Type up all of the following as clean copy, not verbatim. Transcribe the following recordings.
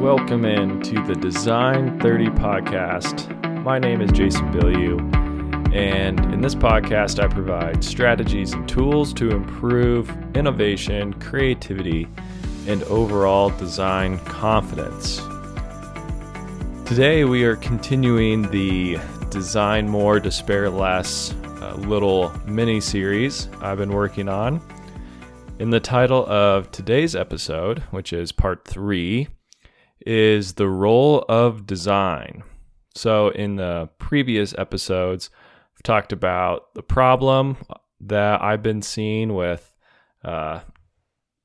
Welcome into the Design30 podcast. My name is Jason Bilyeu, and in this podcast I provide strategies and tools to improve innovation, creativity, and overall design confidence. Today we are continuing the Design More, Despair Less little mini-series I've been working on. In the title of today's episode, which is part 3, is the role of design. So in the previous episodes, I've talked about the problem that I've been seeing with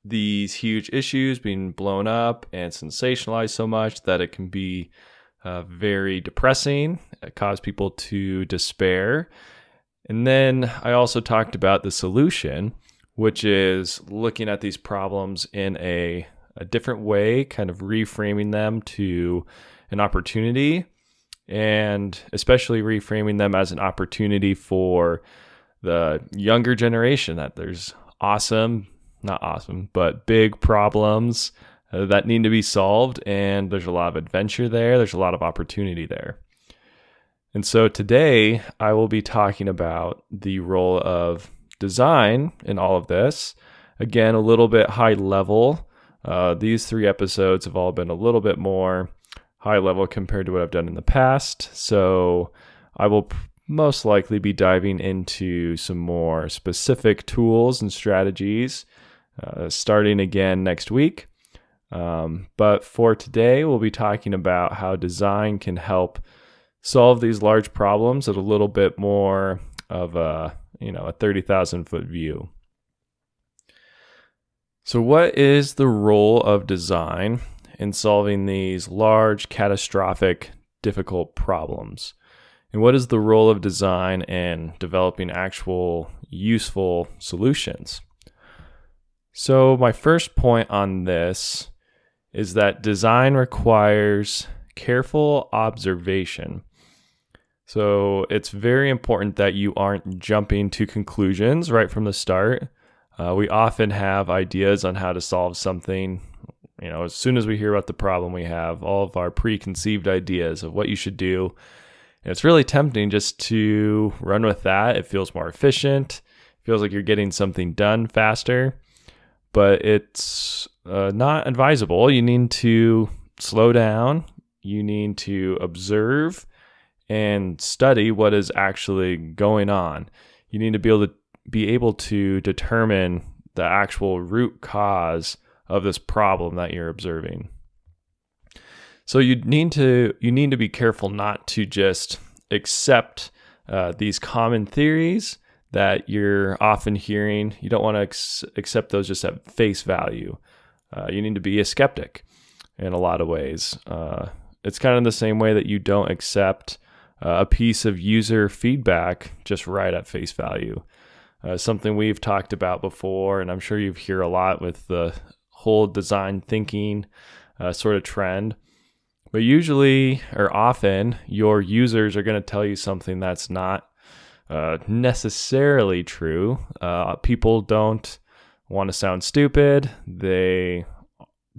these huge issues being blown up and sensationalized so much that it can be very depressing, cause people to despair. And then I also talked about the solution, which is looking at these problems in a different way, kind of reframing them to an opportunity, and especially reframing them as an opportunity for the younger generation, that there's big problems that need to be solved, and there's a lot of adventure there, there's a lot of opportunity there. And so today I will be talking about the role of design in all of this. Again, a little bit high level. These 3 episodes have all been a little bit more high level compared to what I've done in the past. So I will most likely be diving into some more specific tools and strategies starting again next week. But for today, we'll be talking about how design can help solve these large problems at a little bit more of a 30,000 foot view. So what is the role of design in solving these large, catastrophic, difficult problems? And what is the role of design in developing actual useful solutions? So my first point on this is that design requires careful observation. So it's very important that you aren't jumping to conclusions right from the start. We often have ideas on how to solve something. As soon as we hear about the problem, we have all of our preconceived ideas of what you should do. And it's really tempting just to run with that. It feels more efficient. It feels like you're getting something done faster. But it's not advisable. You need to slow down. You need to observe and study what is actually going on. You need to be able to determine the actual root cause of this problem that you're observing. So you need to be careful not to just accept these common theories that you're often hearing. You don't want to accept those just at face value. You need to be a skeptic in a lot of ways. It's kind of the same way that you don't accept a piece of user feedback just right at face value. Something we've talked about before, and I'm sure you hear a lot with the whole design thinking sort of trend. But usually, or often, your users are going to tell you something that's not necessarily true. People don't want to sound stupid. They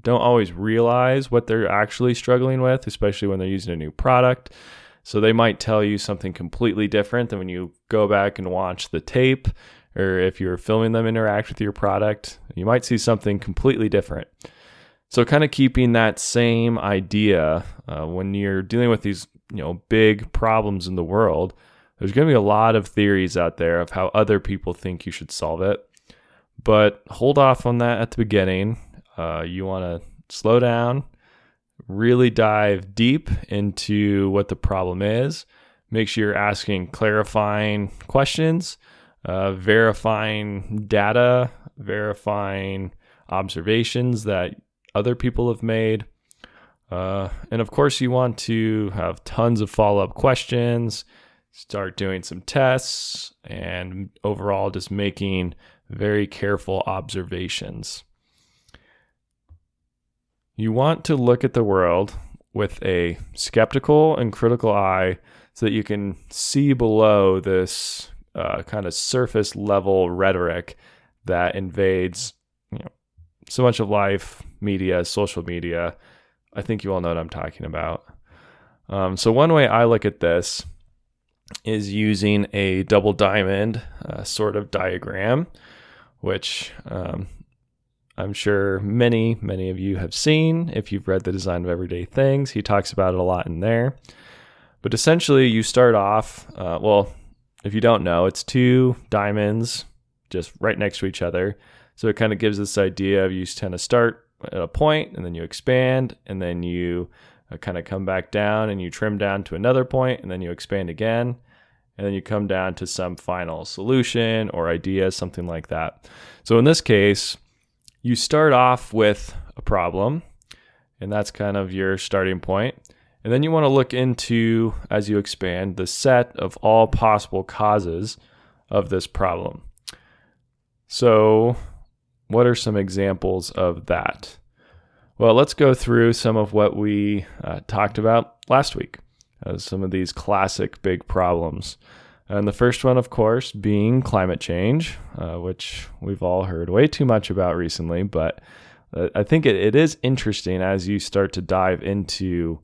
don't always realize what they're actually struggling with, especially when they're using a new product. So they might tell you something completely different than when you go back and watch the tape, or if you're filming them interact with your product, you might see something completely different. So kind of keeping that same idea when you're dealing with these big problems in the world, there's going to be a lot of theories out there of how other people think you should solve it. But hold off on that at the beginning. You want to slow down, really dive deep into what the problem is. Make sure you're asking clarifying questions, verifying data, verifying observations that other people have made. And of course, you want to have tons of follow-up questions, start doing some tests, and overall just making very careful observations. You want to look at the world with a skeptical and critical eye so that you can see below this kind of surface level rhetoric that invades so much of life, media, social media, I think you all know what I'm talking about. So one way I look at this is using a double diamond sort of diagram, which I'm sure many of you have seen if you've read The Design of Everyday Things. He talks about it a lot in there. But essentially, you start off, if you don't know, it's two diamonds just right next to each other. So it kind of gives this idea of you kind of start at a point and then you expand and then you kind of come back down and you trim down to another point and then you expand again and then you come down to some final solution or idea, something like that. So in this case, you start off with a problem and that's kind of your starting point. And then you want to look into, as you expand, the set of all possible causes of this problem. So what are some examples of that? Well, let's go through some of what we talked about last week, some of these classic big problems. And the first one, of course, being climate change, which we've all heard way too much about recently. But I think it is interesting as you start to dive into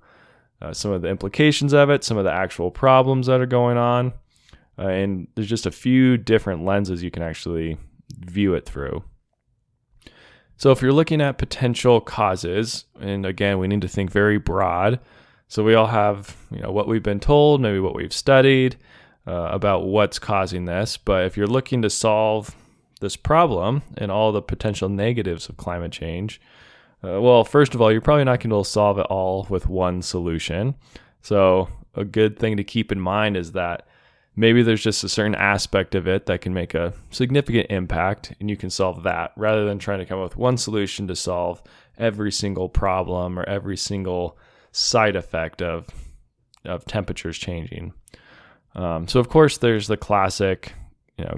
some of the implications of it, some of the actual problems that are going on. And there's just a few different lenses you can actually view it through. So if you're looking at potential causes, and again, we need to think very broad. So we all have, what we've been told, maybe what we've studied about what's causing this. But if you're looking to solve this problem and all the potential negatives of climate change, first of all, you're probably not going to be able to solve it all with one solution. So a good thing to keep in mind is that maybe there's just a certain aspect of it that can make a significant impact and you can solve that rather than trying to come up with one solution to solve every single problem or every single side effect of temperatures changing. So of course there's the classic,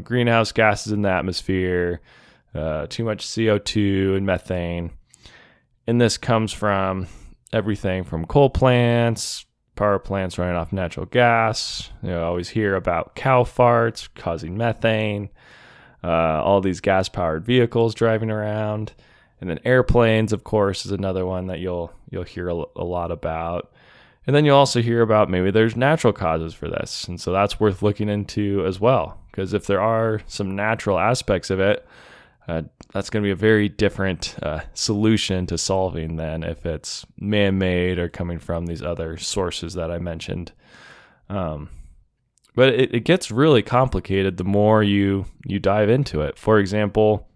greenhouse gases in the atmosphere, too much CO2 and methane. And this comes from everything from coal plants, power plants running off natural gas. You always hear about cow farts causing methane, all these gas-powered vehicles driving around. And then airplanes, of course, is another one that you'll hear a lot about. And then you'll also hear about maybe there's natural causes for this. And so that's worth looking into as well. Because if there are some natural aspects of it, that's going to be a very different solution to solving than if it's man-made or coming from these other sources that I mentioned. But it gets really complicated the more you dive into it. For example,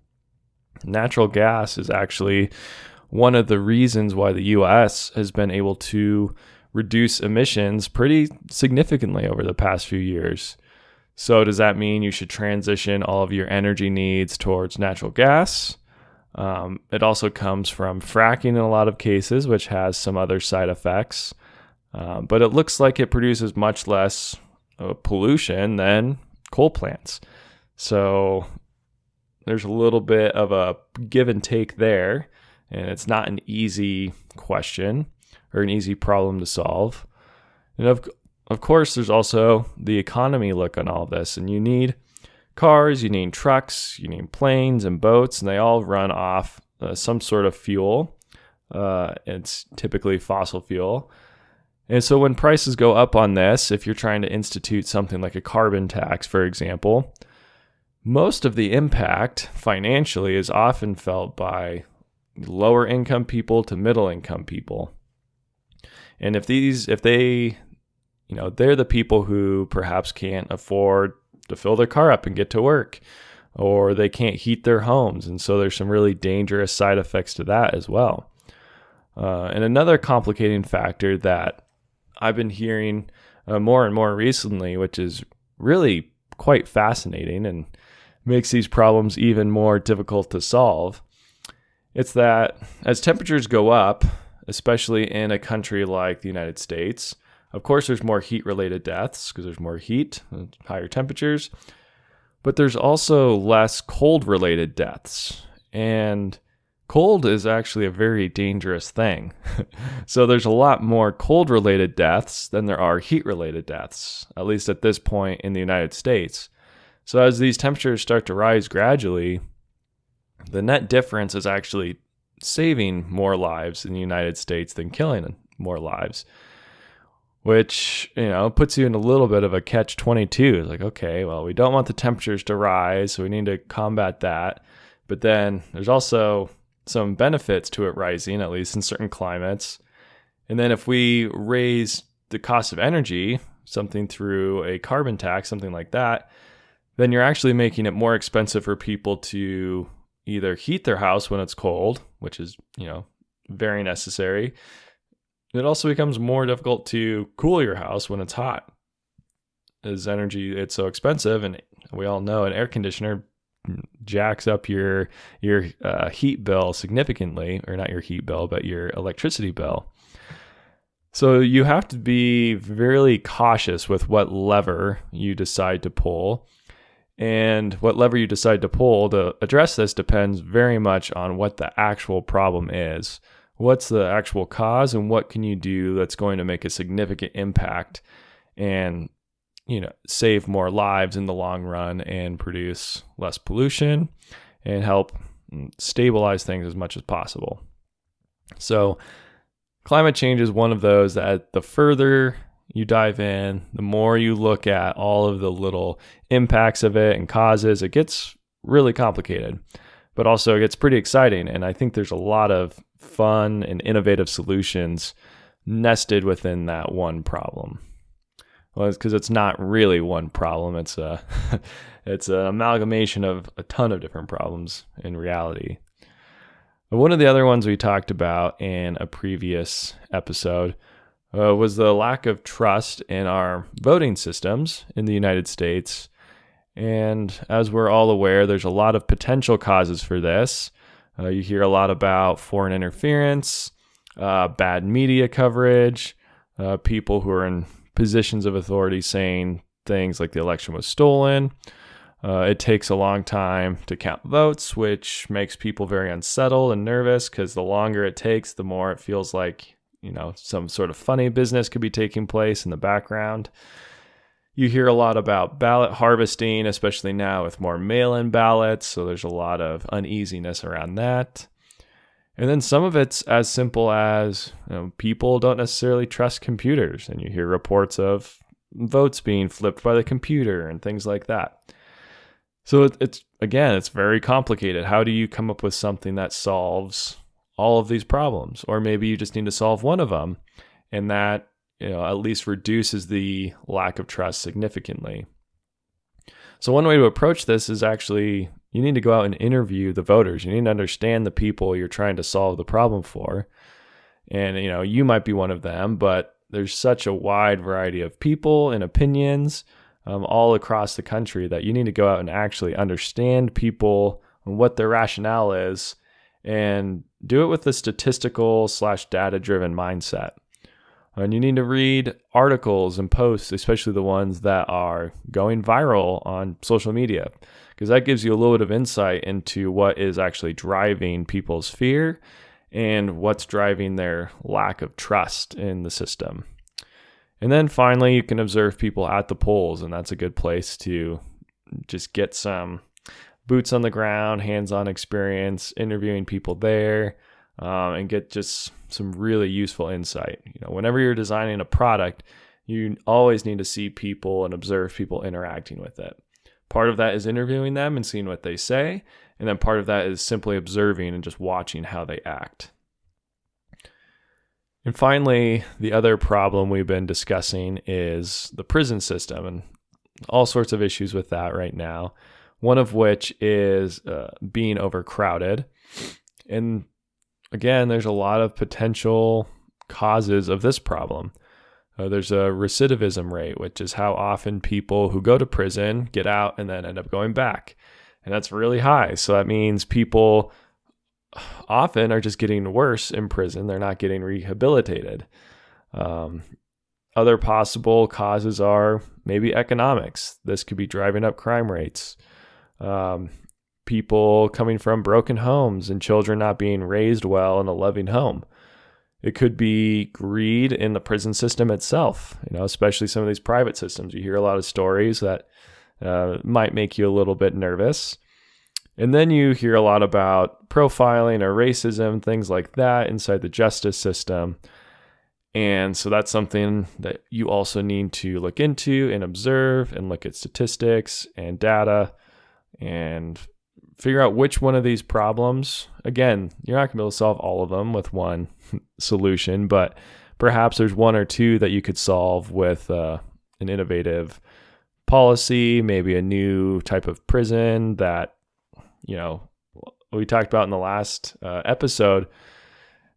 natural gas is actually one of the reasons why the U.S. has been able to reduce emissions pretty significantly over the past few years. So does that mean you should transition all of your energy needs towards natural gas? It also comes from fracking in a lot of cases, which has some other side effects. But it looks like it produces much less pollution than coal plants. So there's a little bit of a give and take there. And it's not an easy question or an easy problem to solve. And of course, there's also the economy look on all this, and you need cars, you need trucks, you need planes and boats, and they all run off some sort of fuel. It's typically fossil fuel. And so when prices go up on this, if you're trying to institute something like a carbon tax, for example, most of the impact financially is often felt by lower income people to middle income people. And if they're the people who perhaps can't afford to fill their car up and get to work, or they can't heat their homes. And so there's some really dangerous side effects to that as well. And another complicating factor that I've been hearing more and more recently, which is really quite fascinating and makes these problems even more difficult to solve, it's that as temperatures go up, especially in a country like the United States, of course, there's more heat-related deaths because there's more heat, higher temperatures, but there's also less cold-related deaths. And cold is actually a very dangerous thing. So there's a lot more cold-related deaths than there are heat-related deaths, at least at this point in the United States. So as these temperatures start to rise gradually, the net difference is actually saving more lives in the United States than killing more lives, which, puts you in a little bit of a catch-22. It's like, okay, well, we don't want the temperatures to rise, so we need to combat that. But then there's also some benefits to it rising, at least in certain climates. And then if we raise the cost of energy, something through a carbon tax, something like that, then you're actually making it more expensive for people to either heat their house when it's cold, which is, very necessary. It also becomes more difficult to cool your house when it's hot. As energy, it's so expensive, and we all know an air conditioner jacks up your heat bill significantly, or not your heat bill, but your electricity bill. So you have to be really cautious with what lever you decide to pull. And what lever you decide to pull to address this depends very much on what the actual problem is. What's the actual cause, and what can you do that's going to make a significant impact and, save more lives in the long run and produce less pollution and help stabilize things as much as possible. So climate change is one of those that the further you dive in, the more you look at all of the little impacts of it and causes, it gets really complicated, but also it gets pretty exciting. And I think there's a lot of fun and innovative solutions nested within that one problem. Well, it's because it's not really one problem. It's it's an amalgamation of a ton of different problems in reality. But one of the other ones we talked about in a previous episode was the lack of trust in our voting systems in the United States. And as we're all aware, there's a lot of potential causes for this. You hear a lot about foreign interference, bad media coverage, people who are in positions of authority saying things like the election was stolen. It takes a long time to count votes, which makes people very unsettled and nervous because the longer it takes, the more it feels like, some sort of funny business could be taking place in the background. You hear a lot about ballot harvesting, especially now with more mail-in ballots. So there's a lot of uneasiness around that. And then some of it's as simple as, people don't necessarily trust computers. And you hear reports of votes being flipped by the computer and things like that. So it's very complicated. How do you come up with something that solves all of these problems? Or maybe you just need to solve one of them, and that at least reduces the lack of trust significantly. So one way to approach this is actually, you need to go out and interview the voters. You need to understand the people you're trying to solve the problem for. And, you might be one of them, but there's such a wide variety of people and opinions all across the country that you need to go out and actually understand people and what their rationale is, and do it with a statistical / data-driven mindset. And you need to read articles and posts, especially the ones that are going viral on social media, because that gives you a little bit of insight into what is actually driving people's fear and what's driving their lack of trust in the system. And then finally, you can observe people at the polls, and that's a good place to just get some boots on the ground, hands-on experience, interviewing people there, and get just some really useful insight. Whenever you're designing a product, you always need to see people and observe people interacting with it. Part of that is interviewing them and seeing what they say, and then part of that is simply observing and just watching how they act. And finally, the other problem we've been discussing is the prison system and all sorts of issues with that right now, one of which is being overcrowded. And again, there's a lot of potential causes of this problem. There's a recidivism rate, which is how often people who go to prison get out and then end up going back. And that's really high. So that means people often are just getting worse in prison. They're not getting rehabilitated. Other possible causes are maybe economics. This could be driving up crime rates. People coming from broken homes and children not being raised well in a loving home. It could be greed in the prison system itself, especially some of these private systems. You hear a lot of stories that might make you a little bit nervous. And then you hear a lot about profiling or racism, things like that inside the justice system. And so that's something that you also need to look into and observe and look at statistics and data and figure out which one of these problems. Again, you're not going to be able to solve all of them with one solution, but perhaps there's one or two that you could solve with an innovative policy, maybe a new type of prison that, we talked about in the last episode.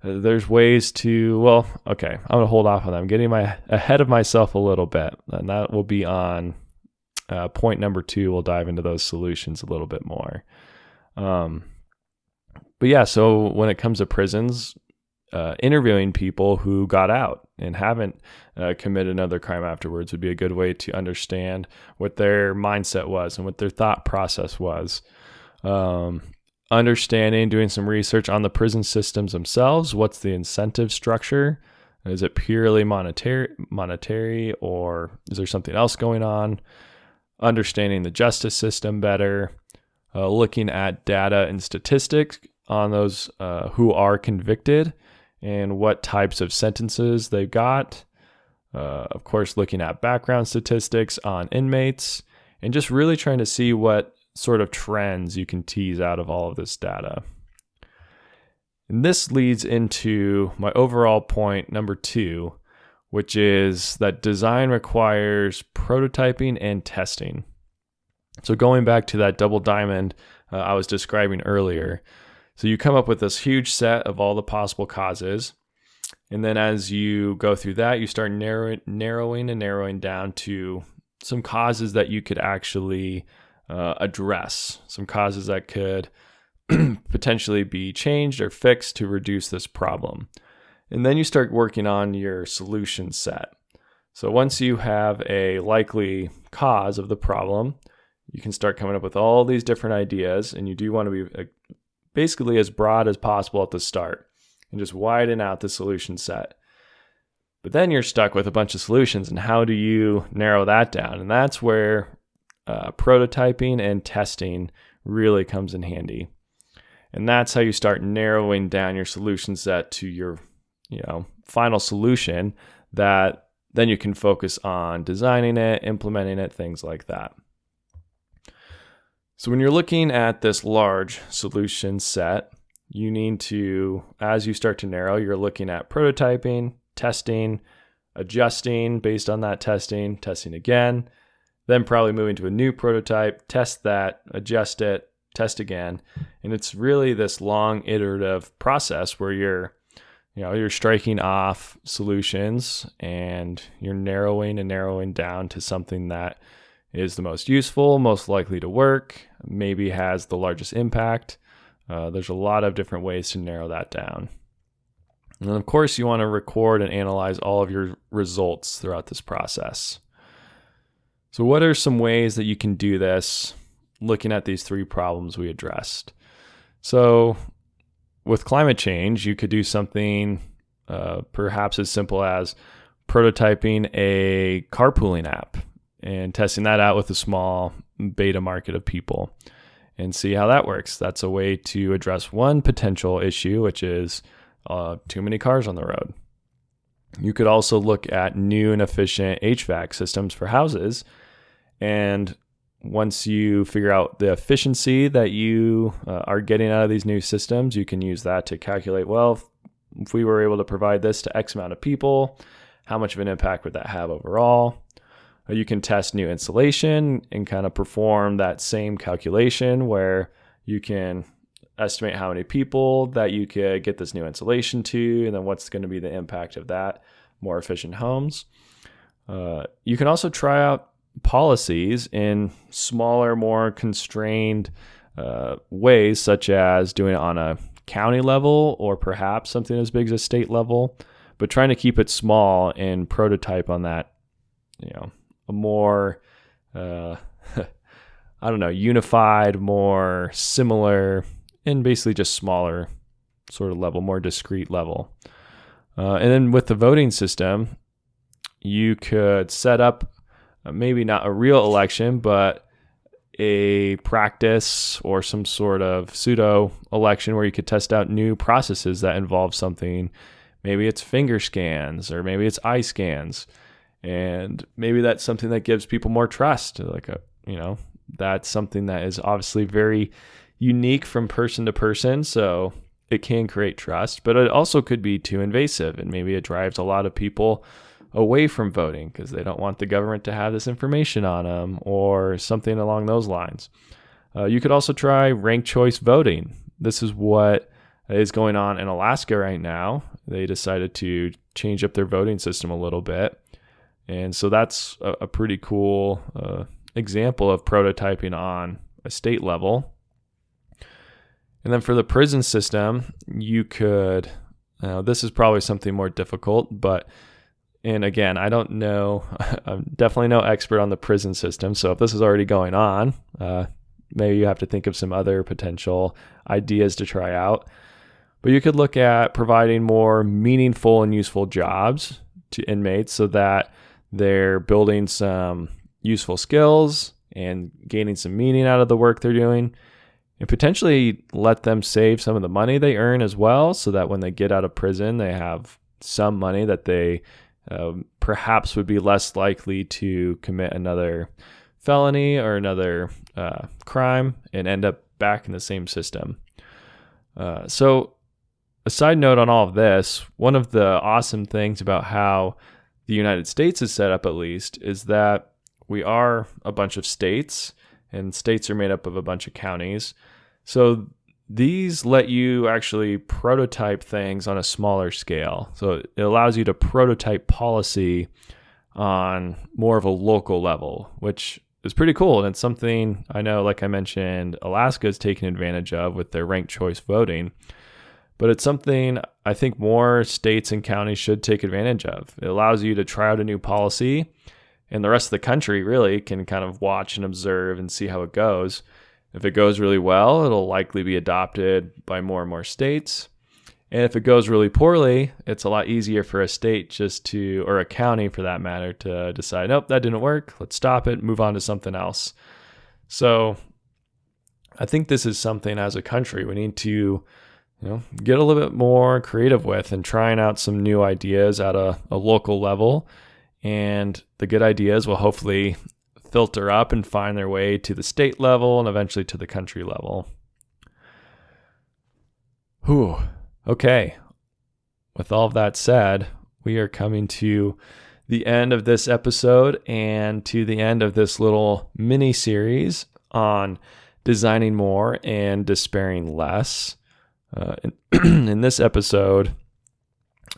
There's ways to, I'm going to hold off on that. I'm getting ahead of myself a little bit, and that will be on point number 2. We'll dive into those solutions a little bit more. But yeah, so when it comes to prisons, interviewing people who got out and haven't committed another crime afterwards would be a good way to understand what their mindset was and what their thought process was. Understanding, doing some research on the prison systems themselves. What's the incentive structure? Is it purely monetary, or is there something else going on? Understanding the justice system better, looking at data and statistics on those who are convicted and what types of sentences they've got. Of course, looking at background statistics on inmates, and just really trying to see what sort of trends you can tease out of all of this data. And this leads into my overall point number 2, which is that design requires prototyping and testing. So going back to that double diamond I was describing earlier. So you come up with this huge set of all the possible causes. And then as you go through that, you start narrowing down to some causes that you could actually address, some causes that could potentially be changed or fixed to reduce this problem. And then you start working on your solution set. So once you have a likely cause of the problem, you can start coming up with all these different ideas, and you do want to be basically as broad as possible at the start and just widen out the solution set. But then you're stuck with a bunch of solutions, and how do you narrow that down? And that's where prototyping and testing really comes in handy. And that's how you start narrowing down your solution set to your final solution that then you can focus on designing it, implementing it, things like that. So when you're looking at this large solution set, you need to, as you start to narrow, you're looking at prototyping, testing, adjusting based on that testing again, then probably moving to a new prototype, test that, adjust it, test again. And it's really this long iterative process where you're striking off solutions and you're narrowing down to something that is the most useful, most likely to work, maybe has the largest impact. There's a lot of different ways to narrow that down. And then of course you want to record and analyze all of your results throughout this process. So what are some ways that you can do this looking at these 3 problems we addressed? So with climate change, you could do something perhaps as simple as prototyping a carpooling app and testing that out with a small beta market of people and see how that works. That's a way to address one potential issue, which is too many cars on the road. You could also look at new and efficient HVAC systems for houses. And once you figure out the efficiency that you are getting out of these new systems, you can use that to calculate, if we were able to provide this to X amount of people, how much of an impact would that have overall? You can test new insulation and kind of perform that same calculation where you can estimate how many people that you could get this new insulation to, and then what's going to be the impact of that, more efficient homes. You can also try out policies in smaller, more constrained ways, such as doing it on a county level or perhaps something as big as a state level, but trying to keep it small and prototype on that, a more, unified, more similar, and basically just smaller sort of level, more discrete level. And then with the voting system, you could set up maybe not a real election, but a practice or some sort of pseudo election where you could test out new processes that involve something. Maybe it's finger scans or maybe it's eye scans. And maybe that's something that gives people more trust. That's something that is obviously very unique from person to person. So it can create trust, but it also could be too invasive. And maybe it drives a lot of people away from voting because they don't want the government to have this information on them or something along those lines. You could also try ranked choice voting. This is what is going on in Alaska right now. They decided to change up their voting system a little bit. And so that's a pretty cool example of prototyping on a state level. And then for the prison system, you could, this is probably something more difficult, and again, I don't know, I'm definitely no expert on the prison system. So if this is already going on, maybe you have to think of some other potential ideas to try out. But you could look at providing more meaningful and useful jobs to inmates so that they're building some useful skills and gaining some meaning out of the work they're doing, and potentially let them save some of the money they earn as well, so that when they get out of prison, they have some money that they perhaps would be less likely to commit another felony or another crime and end up back in the same system. So a side note on all of this, one of the awesome things about how the United States is set up, at least, is that we are a bunch of states, and states are made up of a bunch of counties. So these let you actually prototype things on a smaller scale. So it allows you to prototype policy on more of a local level, which is pretty cool. And it's something I know, like I mentioned, Alaska is taking advantage of with their ranked choice voting. But it's something I think more states and counties should take advantage of. It allows you to try out a new policy, and the rest of the country really can kind of watch and observe and see how it goes. If it goes really well, it'll likely be adopted by more and more states. And if it goes really poorly, it's a lot easier for a state or a county for that matter, to decide, nope, that didn't work. Let's stop it, move on to something else. So I think this is something as a country we need to get a little bit more creative with, and trying out some new ideas at a local level. And the good ideas will hopefully filter up and find their way to the state level and eventually to the country level. Whew. Okay. With all of that said, we are coming to the end of this episode and to the end of this little mini series on designing more and despairing less. In this episode,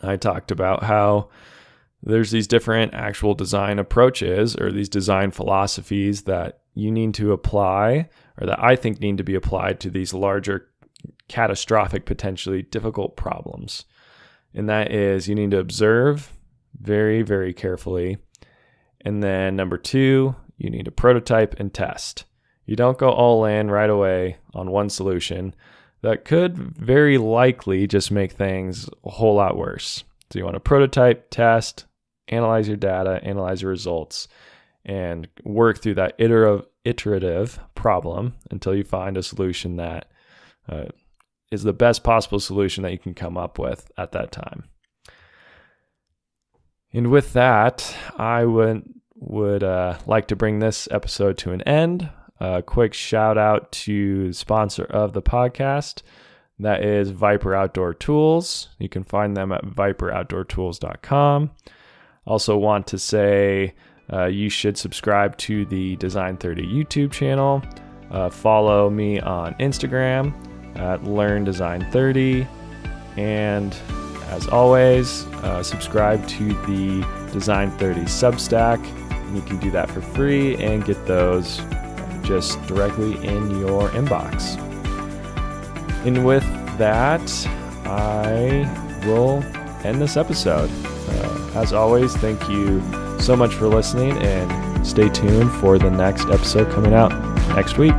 I talked about how there's these different actual design approaches or these design philosophies that you need to apply, or that I think need to be applied to these larger, catastrophic, potentially difficult problems. And that is, you need to observe very, very carefully. And then number 2, you need to prototype and test. You don't go all in right away on one solution. That could very likely just make things a whole lot worse. So you want to prototype, test, analyze your data, analyze your results, and work through that iterative problem until you find a solution that is the best possible solution that you can come up with at that time. And with that, I would like to bring this episode to an end. A quick shout out to the sponsor of the podcast. That is Viper Outdoor Tools. You can find them at viperoutdoortools.com. Also want to say you should subscribe to the Design30 YouTube channel. Follow me on Instagram at LearnDesign30. And as always, subscribe to the Design30 Substack. And you can do that for free and get those just directly in your inbox. And with that, I will end this episode. As always, thank you so much for listening, and stay tuned for the next episode coming out next week.